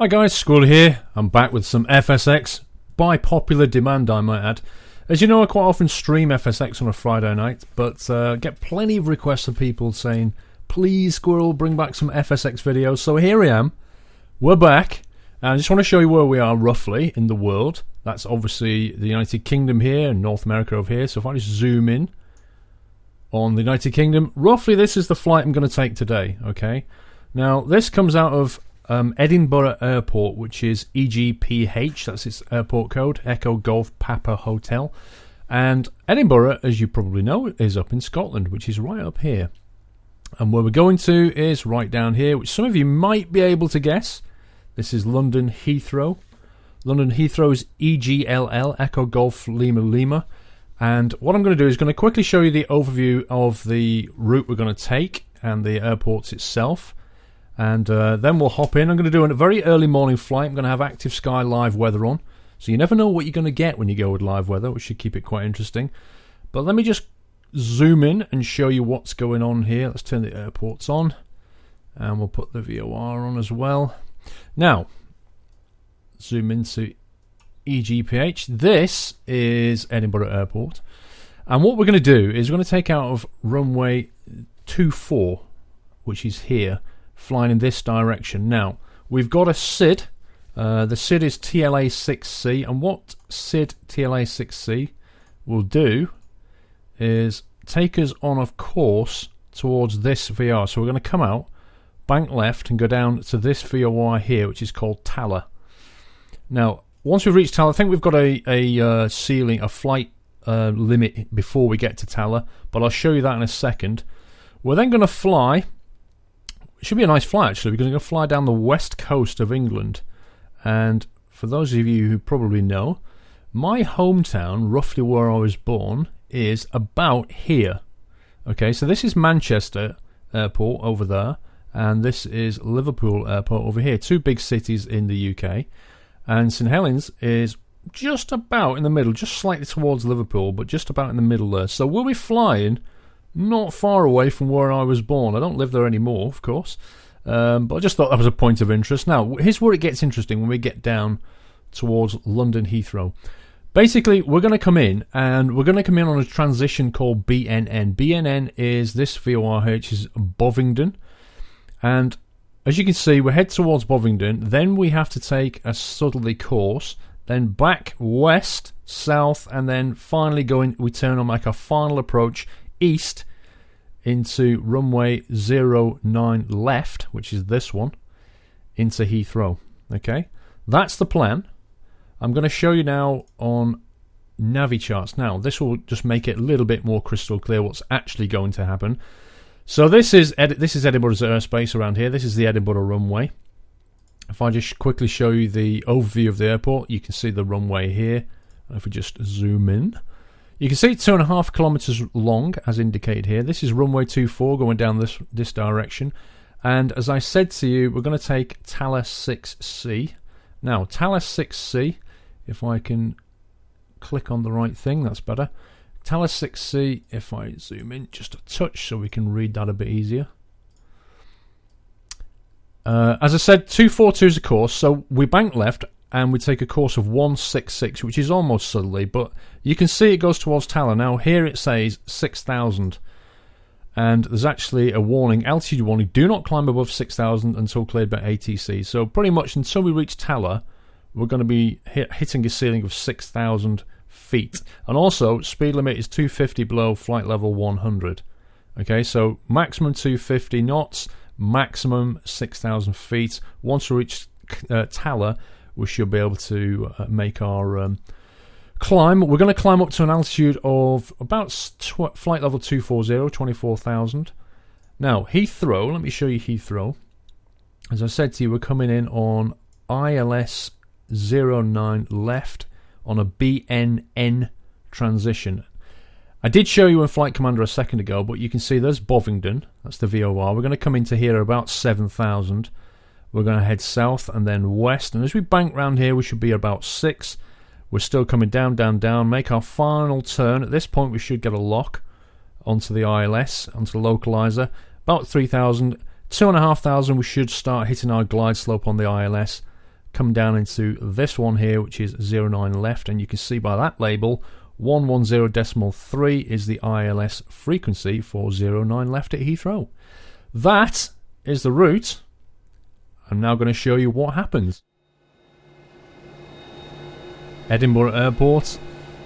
Hi guys, Squirrel here. I'm back with some FSX, by popular demand I might add. As you know, I quite often stream FSX on a Friday night, but get plenty of requests of people saying, please Squirrel, bring back some FSX videos. So here I am, we're back, and I just want to show you where we are roughly in the world. That's obviously the United Kingdom here and North America over here. So if I just zoom in on the United Kingdom, roughly this is the flight I'm going to take today, okay? Now this comes out of Edinburgh Airport, which is EGPH, that's its airport code, Echo Golf Papa Hotel. And Edinburgh, as you probably know, is up in Scotland, which is right up here. And where we're going to is right down here, which some of you might be able to guess. This is London Heathrow. London Heathrow's EGLL, Echo Golf Lima Lima. And what I'm going to do is going to quickly show you the overview of the route we're going to take and the airports itself. And then we'll hop in. I'm going to do a very early morning flight. I'm going to have Active Sky live weather on. So you never know what you're going to get when you go with live weather, which should keep it quite interesting. But let me just zoom in and show you what's going on here. Let's turn the airports on. And we'll put the VOR on as well. Now, zoom into EGPH. This is Edinburgh Airport. And what we're going to do is we're going to take out of runway 24, which is here, flying in this direction. Now, we've got a SID. The SID is TLA6C, and what SID TLA6C will do is take us on a course towards this VR. So we're going to come out, bank left, and go down to this VOR here, which is called TALA. Now, once we've reached TALA, I think we've got a ceiling, a flight limit before we get to TALA, but I'll show you that in a second. We're then going to fly. It should be a nice flight actually. We're going to fly down the west coast of England, and for those of you who probably know, my hometown, roughly where I was born, is about here. Okay, so this is Manchester Airport over there, and this is Liverpool Airport over here. Two big cities in the UK, and St Helens is just about in the middle, just slightly towards Liverpool, but just about in the middle there. So we'll be flying not far away from where I was born. I don't live there anymore, of course, but I just thought that was a point of interest. Now, here's where it gets interesting when we get down towards London Heathrow. Basically, we're going to come in, and we're going to come in on a transition called BNN. BNN is this VORH is Bovingdon, and as you can see, we head towards Bovingdon, then we have to take a southerly course, then back west, south, and then finally we turn on like a final approach east into runway 09 left, which is this one, into Heathrow. Okay, that's the plan. I'm going to show you now on Navi charts. Now, this will just make it a little bit more crystal clear what's actually going to happen. So this is Edinburgh's airspace around here. This is the Edinburgh runway. If I just quickly show you the overview of the airport, you can see the runway here. If we just zoom in, you can see it's 2.5 kilometers long, as indicated here. This is runway 24 going down this direction. And as I said to you, we're going to take TALA 6C. Now, TALA 6C, if I can click on the right thing, that's better. TALA 6C, if I zoom in just a touch so we can read that a bit easier. As I said, 242 is a course, so we bank left and we take a course of 166, which is almost southerly, but you can see it goes towards TALA. Now here it says 6,000, and there's actually a warning, altitude warning, do not climb above 6,000 until cleared by ATC. So pretty much until we reach TALA, we're going to be hitting a ceiling of 6,000 feet. And also, speed limit is 250 below flight level 100. Okay, so maximum 250 knots, maximum 6,000 feet. Once we reach TALA, we should be able to make our climb. We're going to climb up to an altitude of about flight level 240, 24,000. Now, Heathrow, let me show you Heathrow. As I said to you, we're coming in on ILS 09 left on a BNN transition. I did show you in Flight Commander a second ago, but you can see there's Bovingdon. That's the VOR. We're going to come into here about 7,000. We're going to head south and then west. And as we bank round here, we should be about 6. We're still coming down, down, down. Make our final turn. At this point, we should get a lock onto the ILS, onto the localizer. About 3,000. 2,500, we should start hitting our glide slope on the ILS. come down into this one here, which is 09 left, and you can see by that label 110.3 is the ILS frequency for 09 left at Heathrow. That is the route. I'm now going to show you what happens. Edinburgh Airport.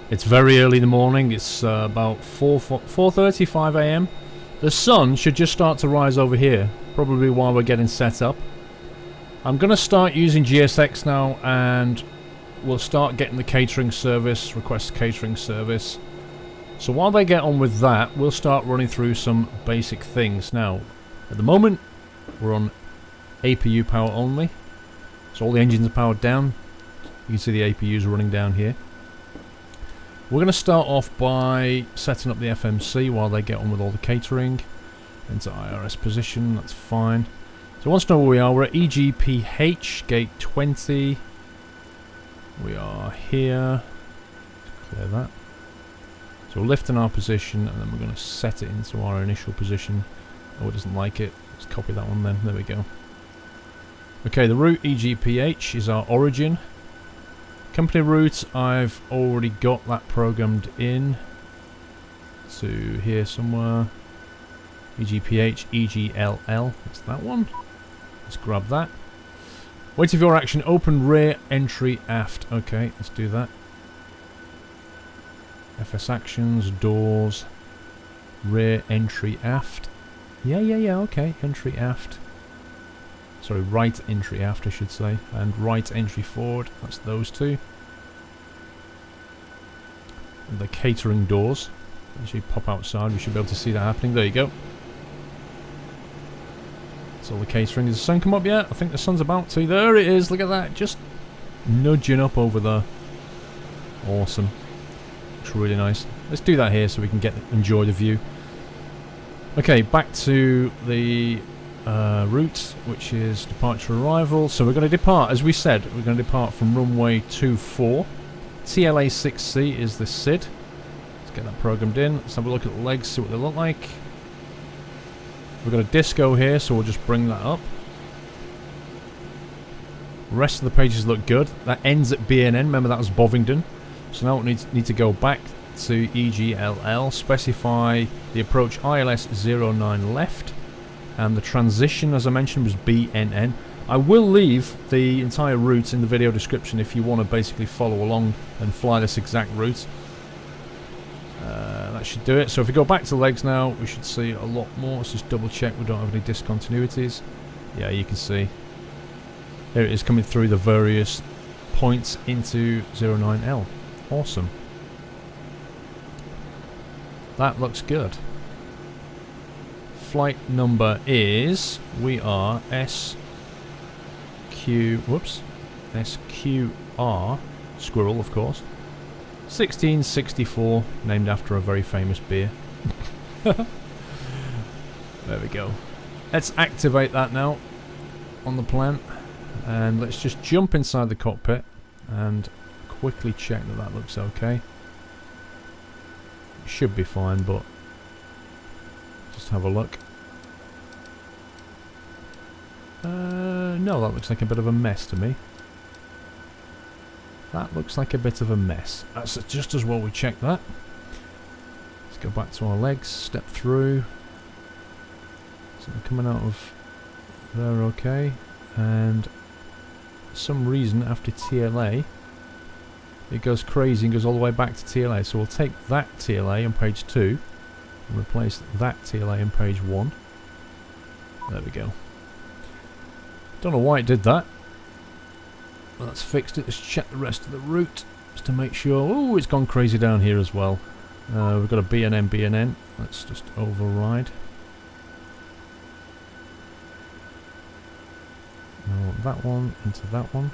It's very early in the morning. It's about 4:35 a.m. The sun should just start to rise over here, probably while we're getting set up. I'm going to start using GSX now, and we'll start getting the catering service, request catering service. So while they get on with that, we'll start running through some basic things. Now, at the moment, we're on APU power only, so all the engines are powered down. You can see the APUs running down here. We're going to start off by setting up the FMC while they get on with all the catering. Into IRS position, that's fine. So once you know where we are, we're at EGPH, gate 20. We are here. Let's clear that. So we're lifting our position, and then we're going to set it into our initial position. Oh, it doesn't like it. Let's copy that one then. There we go. Okay, the route EGPH is our origin. Company route, I've already got that programmed in to here somewhere. EGPH-EGLL, that's that one. Let's grab that. Waiting for your action, open rear entry aft. Okay, let's do that. FS actions, doors, rear entry aft. Yeah, okay, entry aft. Sorry, right entry aft I should say, and right entry forward, that's those two. And the catering doors, as you pop outside we should be able to see that happening, there you go. That's all the catering. Does the sun come up yet? I think the sun's about to. There it is, look at that, just nudging up over there. Awesome. Looks really nice. Let's do that here so we can enjoy the view. Okay, back to the route, which is departure arrival. So we're going to depart, as we said, we're going to depart from runway 24. TLA 6C is the SID. Let's get that programmed in. Let's have a look at the legs, see what they look like. We've got a disco here, so we'll just bring that up. The rest of the pages look good. That ends at BNN, remember that was Bovingdon. So now we need to go back to EGLL, specify the approach ILS 09 left, and the transition, as I mentioned, was BNN. I will leave the entire route in the video description if you want to basically follow along and fly this exact route. That should do it. So if we go back to legs now, we should see a lot more. Let's just double check we don't have any discontinuities. Yeah, you can see. There it is coming through the various points into 09L. Awesome. That looks good. Flight number is, we are SQR, Squirrel of course, 1664, named after a very famous beer. There we go. Let's activate that now on the plan, and let's just jump inside the cockpit and quickly check that that looks okay. It should be fine, but just have a look. No, that looks like a bit of a mess to me. That looks like a bit of a mess. That's just as well we check that. Let's go back to our legs, step through. So we're coming out of there okay. And for some reason after TLA, it goes crazy and goes all the way back to TLA. So we'll take that TLA on page 2 and replace that TLA on page 1. There we go. Don't know why it did that. Well, that's fixed it. Let's check the rest of the route just to make sure. Oh, it's gone crazy down here as well. We've got a BNN. Let's just override. No, that one into that one.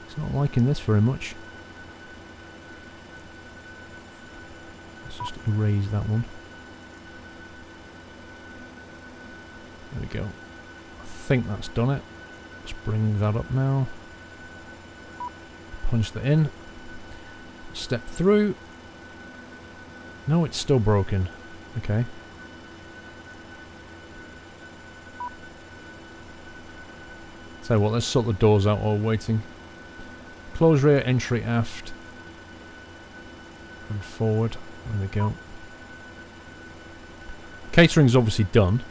It's not liking this very much. Let's just erase that one. There we go. I think that's done it. Let's bring that up now. Punch that in. Step through. No, it's still broken. Okay. Tell you what, let's sort the doors out while we're waiting. Close rear, entry aft. And forward. There we go. Catering's obviously done.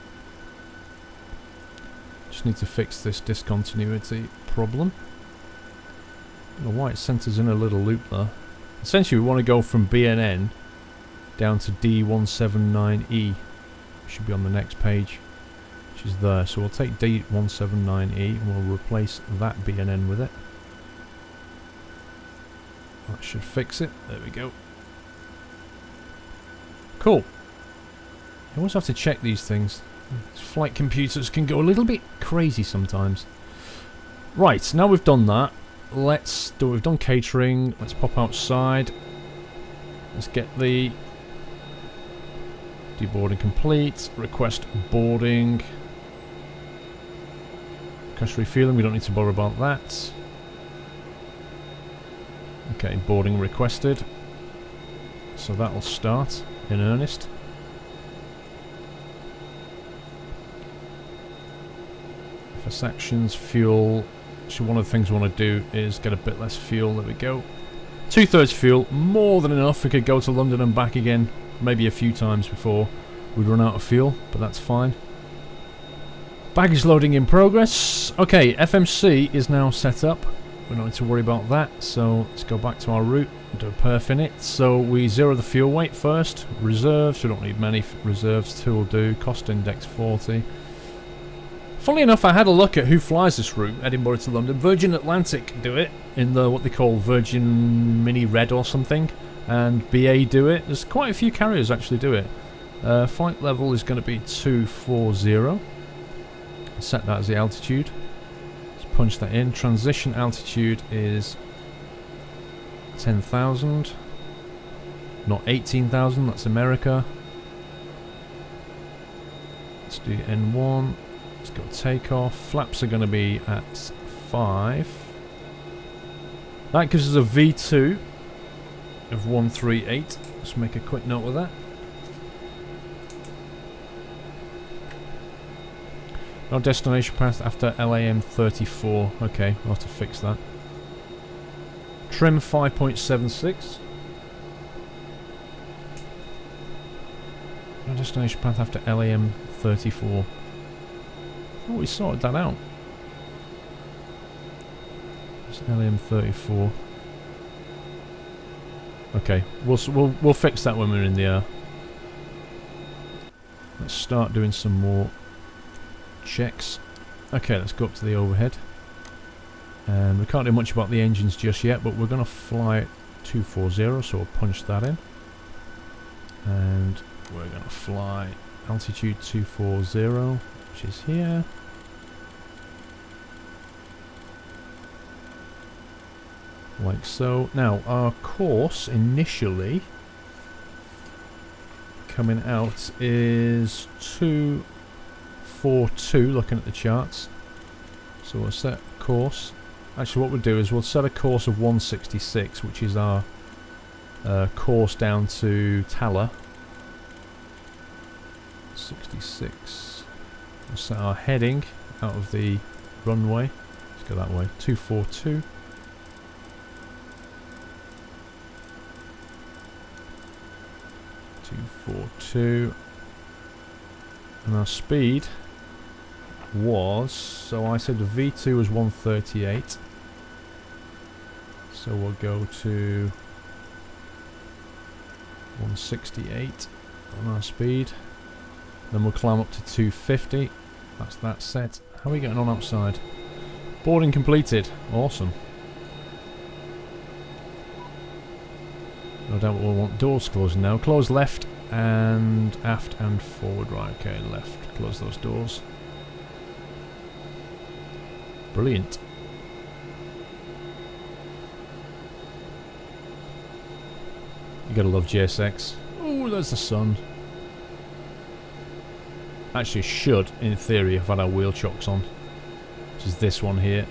Just need to fix this discontinuity problem. I don't know why it centers in a little loop there. Essentially we want to go from BNN down to D179E. Should be on the next page, which is there. So we'll take D179E and we'll replace that BNN with it. That should fix it. There we go. Cool. You always have to check these things. These flight computers can go a little bit crazy sometimes. Right, now we've done that. Let's do. We've done catering. Let's pop outside. Let's get the deboarding complete. Request boarding. Request refueling. We don't need to bother about that. Okay, boarding requested. So that'll start in earnest. FS actions, fuel. So one of the things we want to do is get a bit less fuel. There we go. 2/3 fuel, more than enough. We could go to London and back again, maybe a few times before we'd run out of fuel, but that's fine. Baggage loading in progress. Okay, FMC is now set up. We don't need to worry about that. So let's go back to our route and do a perf in it. So we zero the fuel weight first. Reserves, we don't need many reserves. 2 will do. Cost index 40. Funnily enough, I had a look at who flies this route, Edinburgh to London. Virgin Atlantic do it in the what they call Virgin Mini Red or something, and BA do it. There's quite a few carriers actually do it. Flight level is going to be 240. Set that as the altitude. Let's punch that in. Transition altitude is 10,000, not 18,000. That's America. Let's do N1. Let's go takeoff. Flaps are going to be at 5. That gives us a V2 of 138. Let's make a quick note of that. No destination path after LAM 34. Okay, we'll have to fix that. Trim 5.76. No destination path after LAM 34. Oh, we sorted that out. It's LAM 34. Okay, we'll fix that when we're in the air. Let's start doing some more checks. Okay, let's go up to the overhead. We can't do much about the engines just yet, but we're going to fly 240, so we'll punch that in. And we're going to fly altitude 240, which is here. Like so. Now, our course initially coming out is 242, looking at the charts. So we'll set course. Actually, what we'll do is we'll set a course of 166, which is our course down to Tala. 66. We'll set our heading out of the runway. Let's go that way. 242. And our speed was, so I said the V2 was 138, so we'll go to 168 on our speed, then we'll climb up to 250. That's that set. How are we getting on outside? Boarding completed. Awesome. No doubt we'll want doors closing now. Close left and aft and forward. Right, okay, left. Close those doors. Brilliant. You gotta love JSX. Oh, there's the sun. Actually should, in theory, have had our wheel chocks on. Which is this one here.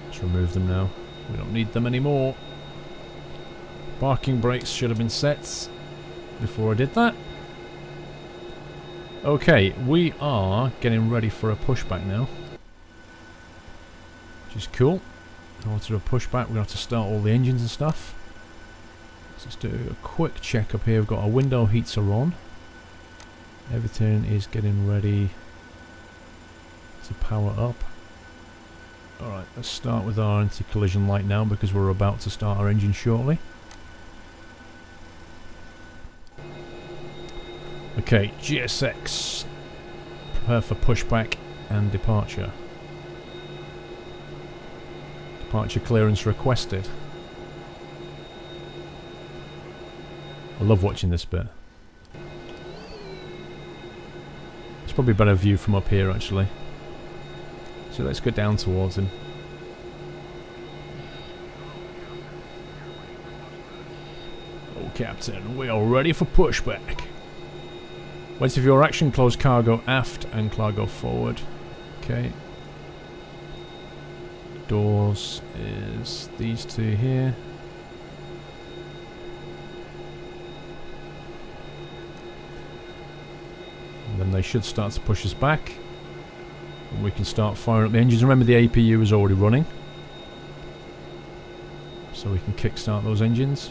Let's remove them now. We don't need them anymore. Parking brakes should have been set before I did that. Okay, we are getting ready for a pushback now, which is cool. In order to do a pushback, we're going to have to start all the engines and stuff. So let's do a quick check up here. We've got our window heats are on. Everything is getting ready to power up. Alright, let's start with our anti-collision light now because we're about to start our engine shortly. Okay, GSX. Prepare for pushback and departure. Departure clearance requested. I love watching this bit. It's probably a better view from up here actually. So let's go down towards him. Oh Captain, we are ready for pushback. Wait of your action, close cargo aft and cargo forward. Okay. Doors is these two here. And then they should start to push us back. And we can start firing up the engines. Remember the APU is already running. So we can kickstart those engines.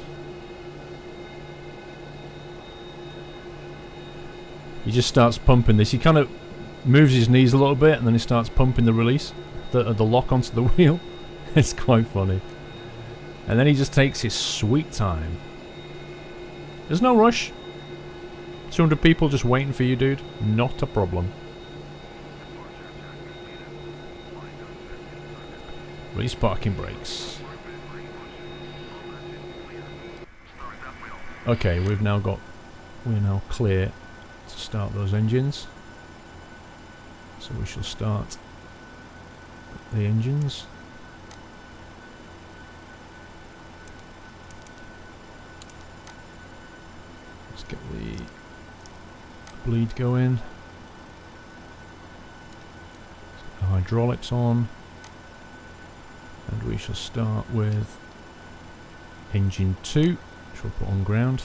He just starts pumping this. He kind of moves his knees a little bit and then he starts pumping the release, the lock onto the wheel. It's quite funny. And then he just takes his sweet time. There's no rush. 200 people just waiting for you, dude. Not a problem. Release parking brakes. Okay, we're now clear to start those engines. So we shall start the engines. Let's get the bleed going. The hydraulics on. And we shall start with engine 2, which we'll put on ground.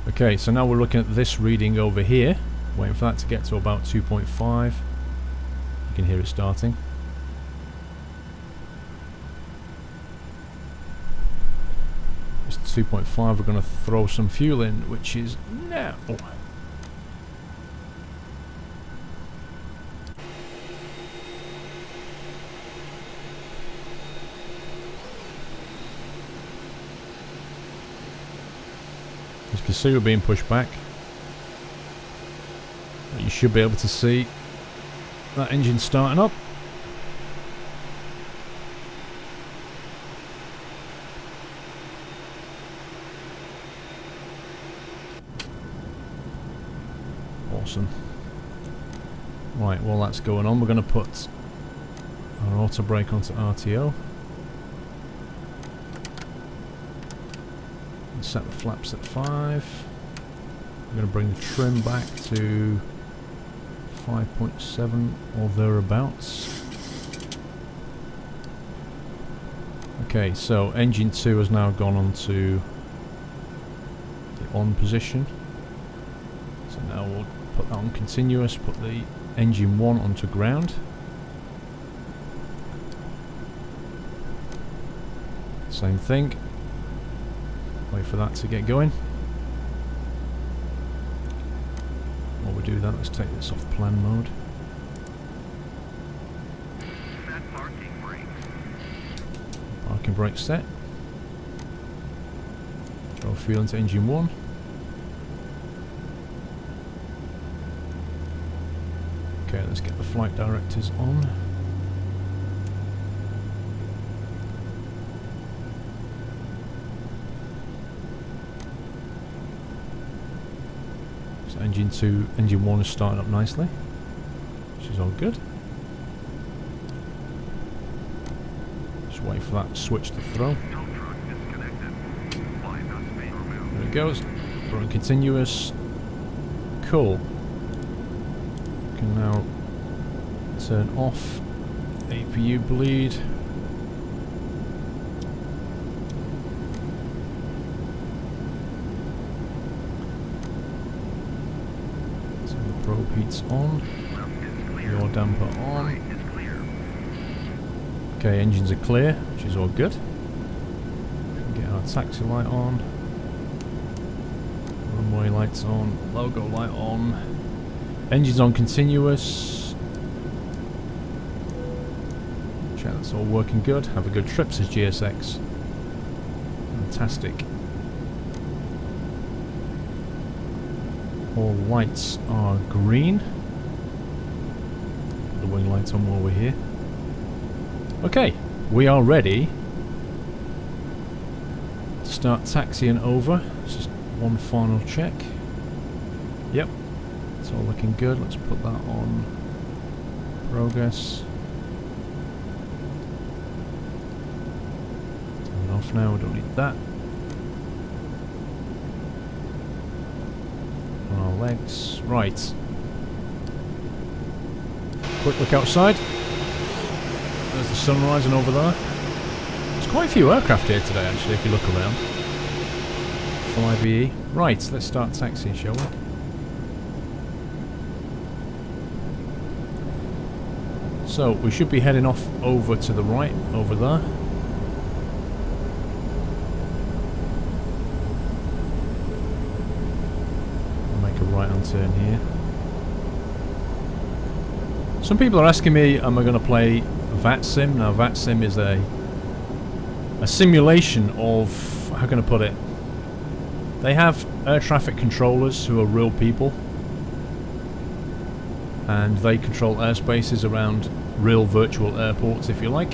Okay, so now we're looking at this reading over here, waiting for that to get to about 2.5. You can hear it starting. It's 2.5, we're going to throw some fuel in, which is now. As you can see, we're being pushed back. You should be able to see that engine starting up. Awesome. Right, while that's going on, we're going to put our auto brake onto RTO. Set the flaps at 5. I'm going to bring the trim back to 5.7 or thereabouts. Okay, so engine 2 has now gone on to the on position. So now we'll put that on continuous, put the engine 1 onto ground. Same thing. Wait for that to get going. While we do that, let's take this off plan mode. Set parking brakes. Parking brakes set. Throw fuel into engine 1. Okay, let's get the flight directors on. Engine 1 is starting up nicely, which is all good. Just wait for that switch to throw. There it goes. We're on continuous. Cool. We can now turn off APU bleed. Probe heat's on. Yaw damper on. Okay, engines are clear, which is all good. We can get our taxi light on. Runway lights on. Logo light on. Engines on continuous. Check that's all working good. Have a good trip, says GSX. Fantastic. All lights are green. Put the wing lights on while we're here. Okay, we are ready to start taxiing over. It's just one final check. Yep, it's all looking good. Let's put that on progress. Turn it off now, we don't need that. On our legs. Right. Quick look outside. There's the sun rising over there. There's quite a few aircraft here today, actually, if you look around. Flybe. Right, let's start taxiing, shall we? So, we should be heading off over to the right, over there. I'll make a right-hand turn here. Some people are asking me, am I going to play VATSIM? Now, VATSIM is a simulation of, how can I put it? They have air traffic controllers who are real people, and they control airspaces around real virtual airports, if you like.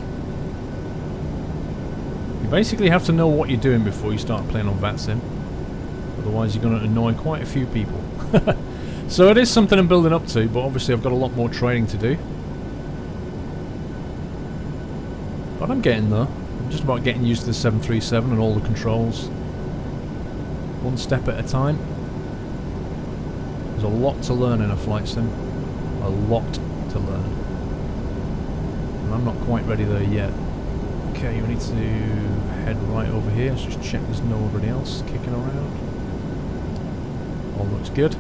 You basically have to know what you're doing before you start playing on VATSIM, otherwise you're going to annoy quite a few people. So it is something I'm building up to, but obviously I've got a lot more training to do. But I'm getting there. I'm just about getting used to the 737 and all the controls. One step at a time. There's a lot to learn in a flight sim. A lot to learn. And I'm not quite ready there yet. Okay, we need to head right over here. Let's just check there's nobody else kicking around. All looks good.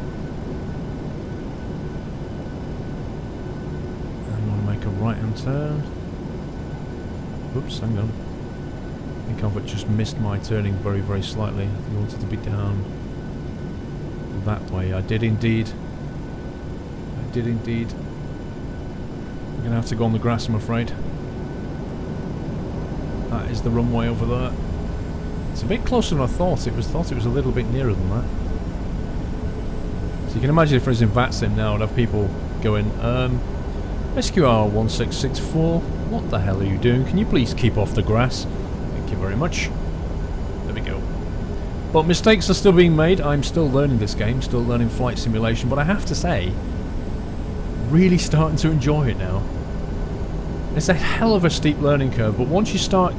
And I'm going to make a right-hand turn. Oops, hang on. I think I've just missed my turning very, very slightly. I wanted to be down that way. I did indeed. I did indeed. I'm going to have to go on the grass, I'm afraid. That is the runway over there. It's a bit closer than I thought. It was a little bit nearer than that. So you can imagine if I was in VATSIM now, I'd have people going, SQR1664, what the hell are you doing? Can you please keep off the grass? Thank you very much. There we go. But mistakes are still being made. I'm still learning this game, still learning flight simulation, but I have to say, really starting to enjoy it now. It's a hell of a steep learning curve, but once you start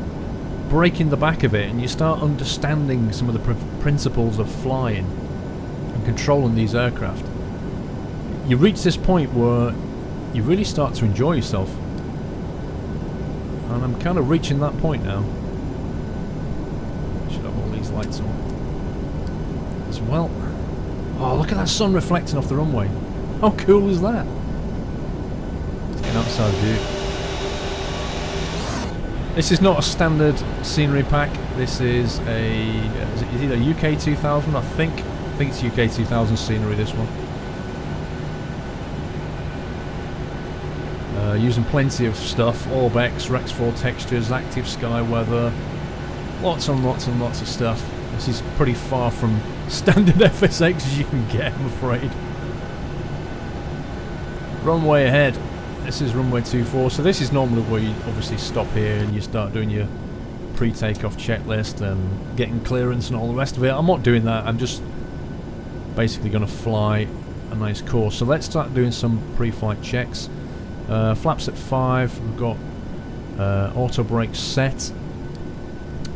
breaking the back of it and you start understanding some of the principles of flying and controlling these aircraft, you reach this point where you really start to enjoy yourself. And I'm kind of reaching that point now. Should have all these lights on as well. Oh, look at that sun reflecting off the runway. How cool is that? Let's get an outside view. This is not a standard scenery pack. This is a is it either UK 2000, I think it's UK 2000 scenery, this one. Using plenty of stuff, Orbx, REX4 Textures, Active Sky Weather, lots and lots and lots of stuff. This is pretty far from standard FSX as you can get, I'm afraid. Runway ahead. This is runway 24, so this is normally where you obviously stop here and you start doing your pre-takeoff checklist and getting clearance and all the rest of it. I'm not doing that, I'm just basically going to fly a nice course. So let's start doing some pre-flight checks. Flaps at 5, we've got auto brakes set.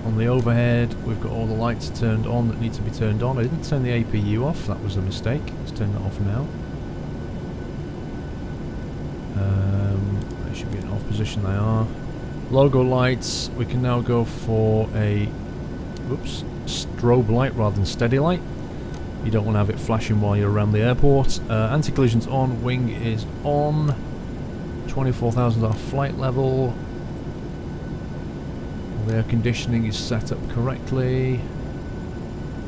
On the overhead, we've got all the lights turned on that need to be turned on. I didn't turn the APU off, that was a mistake. Let's turn that off now. They should be in off position, they are. Logo lights, we can now go for a strobe light rather than steady light. You don't want to have it flashing while you're around the airport. Anti-collision's on, wing is on. 24,000 our flight level. The air conditioning is set up correctly.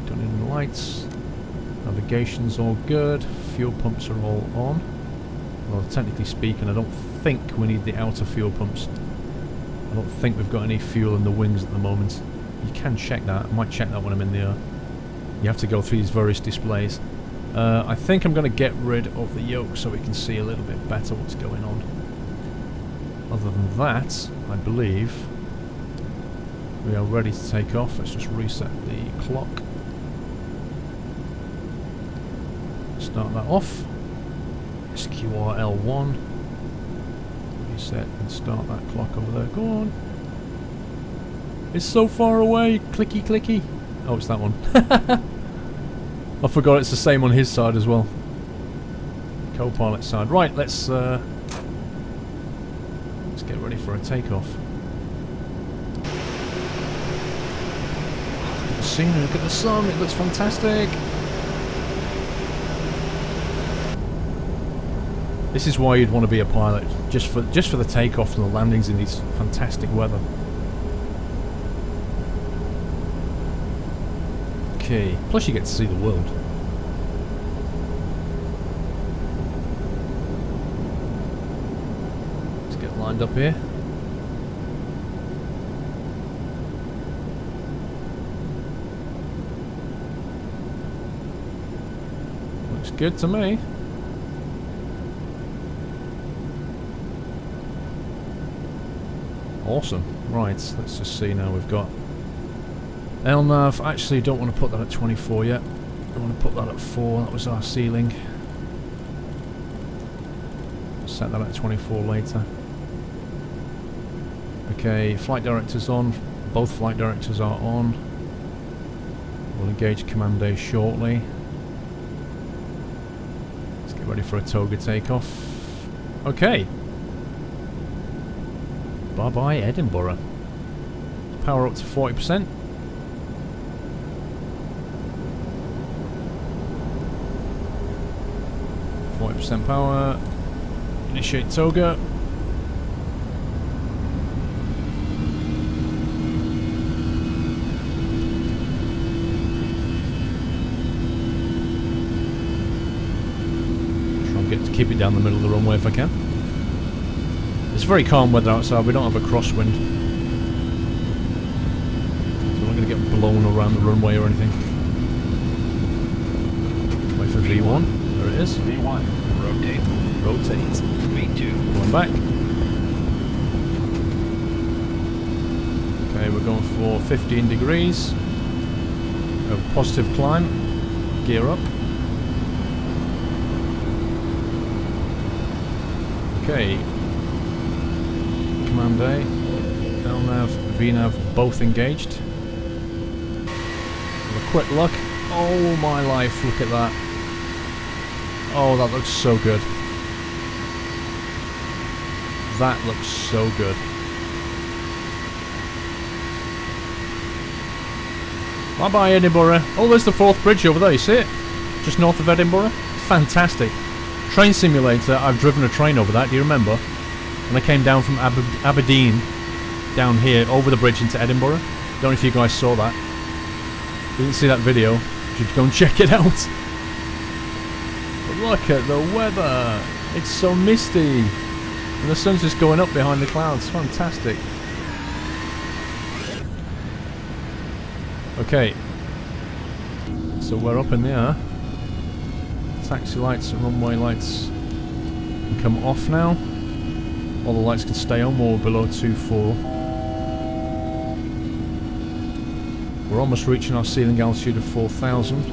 Don't need any lights. Navigation's all good. Fuel pumps are all on. Well, technically speaking, I don't think we need the outer fuel pumps. I don't think we've got any fuel in the wings at the moment. You can check that. I might check that when I'm in the air. You have to go through these various displays. I think I'm going to get rid of the yoke so we can see a little bit better what's going on. Other than that, I believe we are ready to take off. Let's just reset the clock. Start that off. SQRL1. Reset and start that clock over there. Go on. It's so far away. Clicky clicky. Oh, it's that one. I forgot it's the same on his side as well. Co-pilot side. Right, let's get ready for a takeoff. Look at the scenery, look at the sun, it looks fantastic. This is why you'd want to be a pilot, just for the takeoff and the landings in these fantastic weather. Okay, plus you get to see the world. Let's get lined up here. Looks good to me. Awesome. Right, let's just see now. We've got LNAV. Actually, don't want to put that at 24 yet. I want to put that at 4. That was our ceiling. Set that at 24 later. Okay, flight director's on. Both flight directors are on. We'll engage command day shortly. Let's get ready for a toga takeoff. Okay. Bye bye Edinburgh. Power up to 40%. % power. Initiate toga. Try and keep it down the middle of the runway if I can. It's very calm weather outside. We don't have a crosswind, so we're not going to get blown around the runway or anything. Wait for V1. There it is. V1. Rotate. Rotate. V2. Going back. Okay, we're going for 15 degrees. We have a positive climb. Gear up. Okay. Command A. LNAV, VNAV both engaged. Have a quick look. Oh my life, look at that. Oh, that looks so good. That looks so good. Bye bye Edinburgh. Oh, there's the 4th bridge over there, you see it? Just north of Edinburgh. Fantastic. Train simulator, I've driven a train over that, do you remember? And I came down from Aberdeen, down here, over the bridge into Edinburgh. Don't know if you guys saw that. If you didn't see that video, you should go and check it out. But look at the weather. It's so misty. And the sun's just going up behind the clouds. Fantastic. Okay. So we're up in the air. Taxi lights and runway lights can come off now. All the lights can stay on while we're below 2.4. We're almost reaching our ceiling altitude of 4,000.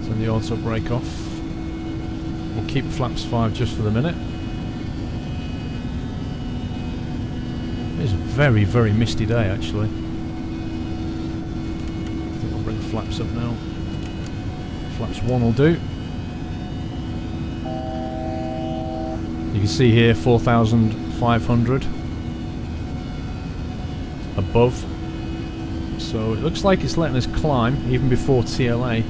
Turn the auto brake off. We'll keep flaps 5 just for the minute. It's a very, very misty day actually. I think I'll bring the flaps up now. Flaps 1 will do. You can see here 4,500. above. So it looks like it's letting us climb even before TLA.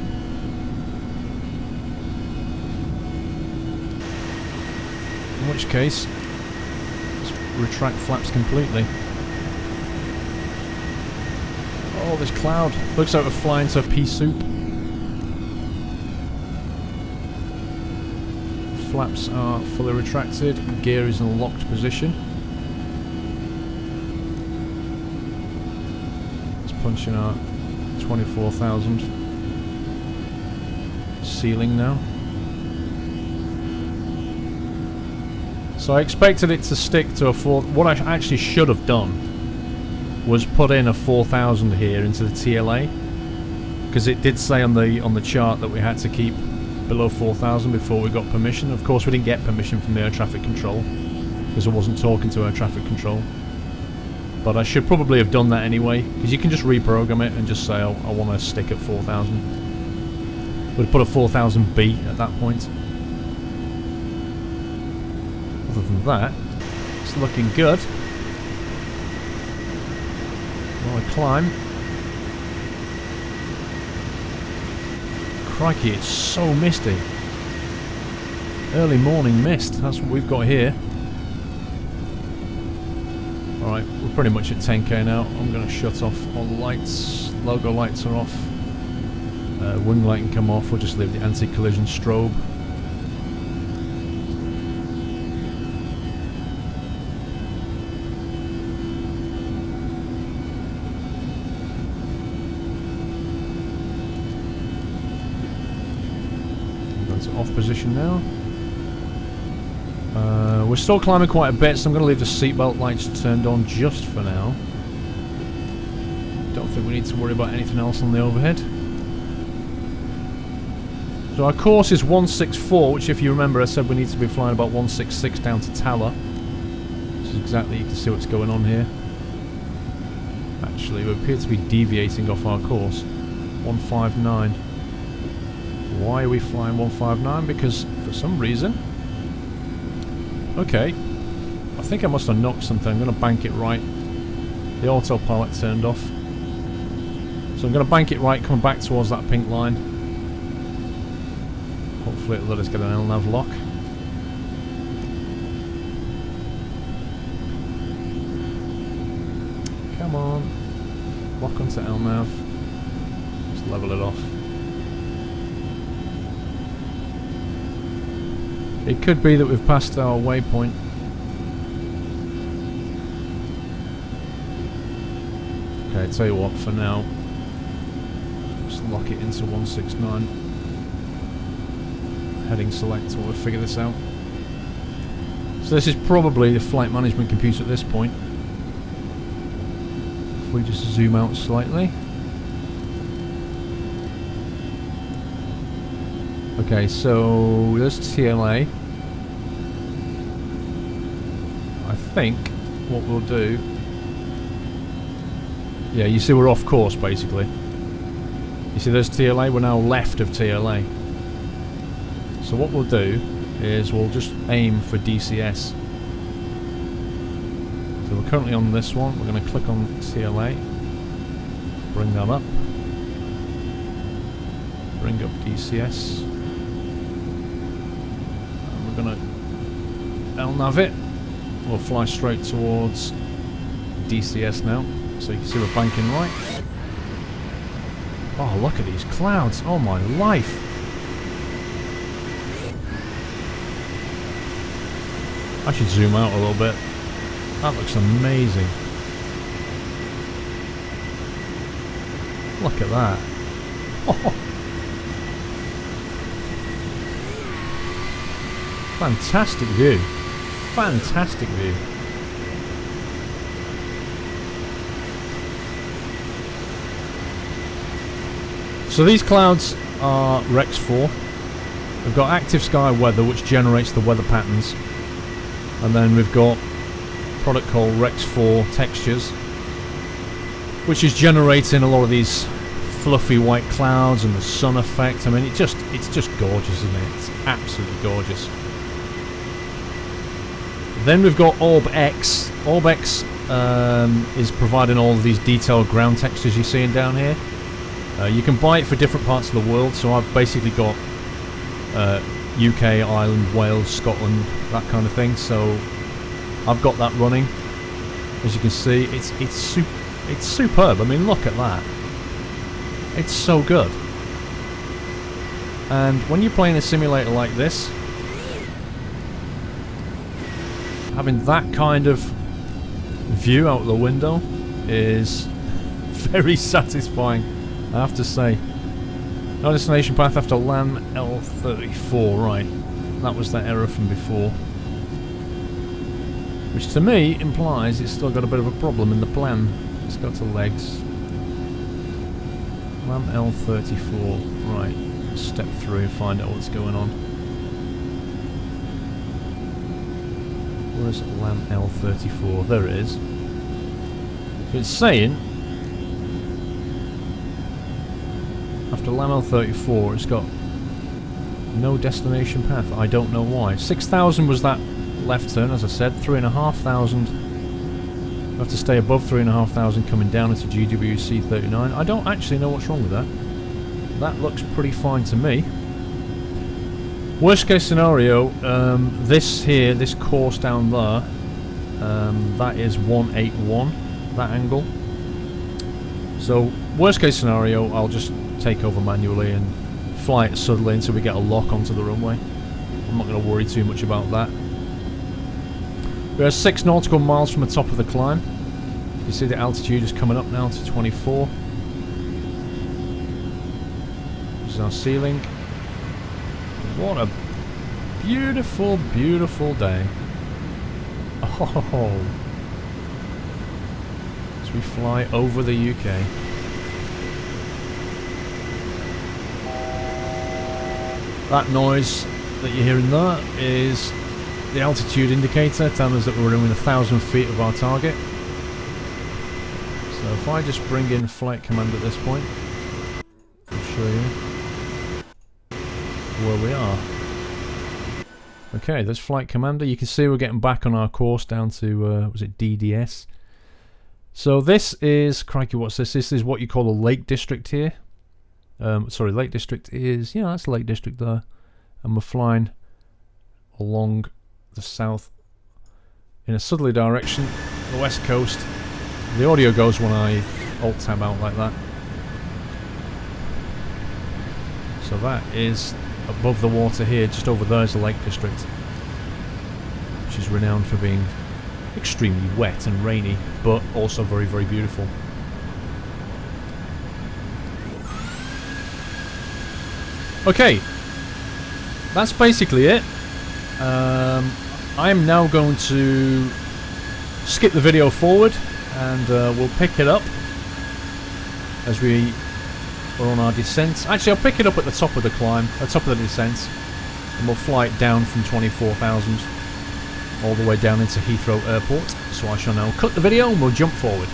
In which case, let's retract flaps completely. Oh, this cloud looks like we're flying to pea soup. Flaps are fully retracted, gear is in a locked position. Let's punch in our 24,000 ceiling now. So I expected it to stick to a 4. What I actually should have done was put in a 4,000 here into the TLA, because it did say on the chart that we had to keep below 4,000 before we got permission. Of course we didn't get permission from the air traffic control because I wasn't talking to air traffic control, but I should probably have done that anyway, because you can just reprogram it and just say, oh, I want to stick at 4,000. We'd put a 4,000B at that point. Other than that, it's looking good. While I climb. Crikey, it's so misty. Early morning mist, that's what we've got here. Alright, we're pretty much at 10k now. I'm going to shut off all the lights. Logo lights are off. Wing light can come off. We'll just leave the anti-collision strobe. Off position now. We're still climbing quite a bit, so I'm going to leave the seatbelt lights turned on just for now. Don't think we need to worry about anything else on the overhead. So our course is 164, which if you remember I said we need to be flying about 166 down to Tala. This is exactly, you can see what's going on here. Actually, we appear to be deviating off our course. 159. Why are we flying 159? Because for some reason... Okay. I think I must have knocked something. I'm going to bank it right. The autopilot turned off. So I'm going to bank it right, coming back towards that pink line. Hopefully it'll let us get an LNAV lock. Come on. Lock onto LNAV. Just level it off. It could be that we've passed our waypoint. Okay, tell you what, for now, just lock it into 169. Heading select while we figure this out. So this is probably the flight management computer at this point. If we just zoom out slightly. Okay, so there's TLA. I think what we'll do... Yeah, you see we're off course basically. You see there's TLA, we're now left of TLA. So what we'll do is we'll just aim for DCS. So we're currently on this one, we're going to click on TLA. Bring that up. Bring up DCS. We're going to LNAV it. We'll fly straight towards DCS now. So you can see we're banking right. Oh, look at these clouds. Oh my life. I should zoom out a little bit. That looks amazing. Look at that. Oh. Fantastic view. Fantastic view. So these clouds are REX4. We've got active sky weather, which generates the weather patterns. And then we've got a product called REX4 Textures, which is generating a lot of these fluffy white clouds and the sun effect. I mean, it's just gorgeous, isn't it? It's absolutely gorgeous. Then we've got Orbx. Orbx is providing all of these detailed ground textures you're seeing down here. You can buy it for different parts of the world, so I've basically got UK, Ireland, Wales, Scotland, that kind of thing. So I've got that running. As you can see, it's superb. I mean, look at that. It's so good. And when you're playing a simulator like this, having that kind of view out the window is very satisfying, I have to say. No destination path after LAN L34, right. That was that error from before. Which to me implies it's still got a bit of a problem in the plan. Let's go to legs. LAN L34, right. Step through, find out what's going on. Where's LAN L34? There it is. It's saying after LAN L34 it's got no destination path. I don't know why. 6,000 was that left turn, as I said. 3,500. You have to stay above 3,500 coming down into GWC 39. I don't actually know what's wrong with that. That looks pretty fine to me. Worst case scenario, this course down there, that is 181, that angle. So worst case scenario, I'll just take over manually and fly it subtly until we get a lock onto the runway. I'm not going to worry too much about that. We are 6 nautical miles from the top of the climb. You see the altitude is coming up now to 24. This is our ceiling. What a beautiful, beautiful day. Oh, as we fly over the UK. That noise that you're hearing there is the altitude indicator telling us that we're within 1,000 feet of our target. So if I just bring in flight command at this point, I'll show you where we are. Okay, there's flight commander. You can see we're getting back on our course down to was it DDS. So this is, crikey, what's this? This is what you call a Lake District here. Sorry, Lake District is, yeah, that's Lake District there. And we're flying along the south in a southerly direction, the west coast. The audio goes when I alt-tab out like that. So that is above the water here. Just over there is the Lake District, which is renowned for being extremely wet and rainy, but also very, very beautiful. Okay, that's basically it. I'm now going to skip the video forward and we'll pick it up as we are on our descent. Actually, I'll pick it up at the top of the climb, at the top of the descent, and we'll fly it down from 24,000 all the way down into Heathrow Airport. So I shall now cut the video and we'll jump forward.